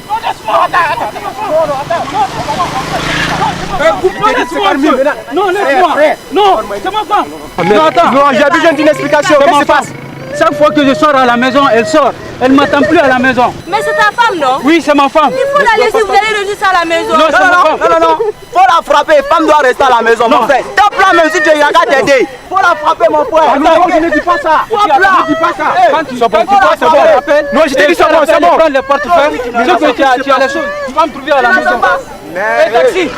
Non, laisse-moi. Non, laisse-moi. Non, c'est ma femme. Non, attends. Non, j'ai besoin d'une explication. Qu'est-ce qui se passe? Chaque fois que je sors à la maison, elle sort. Elle ne m'attend plus à la maison. Mais c'est ta femme, non? Oui, c'est ma femme. Il faut la laisser, vous allez réussir à la maison. Non, c'est ma femme. Non. Faut la frapper. Femme doit rester à la maison, mon frère. Tape la main si tu n'as qu'à t'aider. Faut la frapper, mon frère. Non, je ne dis pas ça. Je ne dis pas ça. Quand tu c'est bon. Non, je t'ai dit c'est bon, c'est bon. Prends les portefeuilles. Ce que tu as les choses. Tu vas me trouver à la maison. Et taxi.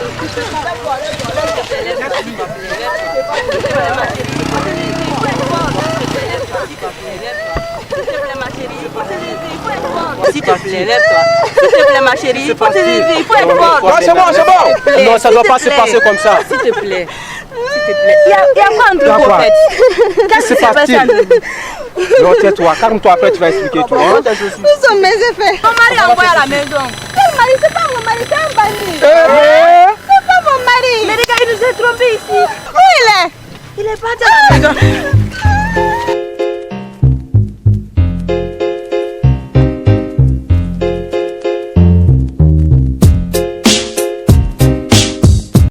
S'il te plaît, lève-toi. S'il te plaît, ma chérie. Il faut te lever, il faut être fort. Non, c'est bon. Non, ça ne doit pas se passer comme ça. S'il te plaît. S'il te plaît. Il y a quoi entre vous, en fait? Qu'est-ce qui se passe entre vous? Non, tais-toi. Calme-toi, après tu vas expliquer tout. Où sont mes effets? Mon mari a envoyé à la maison. Quel mari? C'est pas mon mari, c'est un bandit. C'est pas mon mari. Mais regarde, il nous a trompés ici. Où il est? Il est parti à la maison.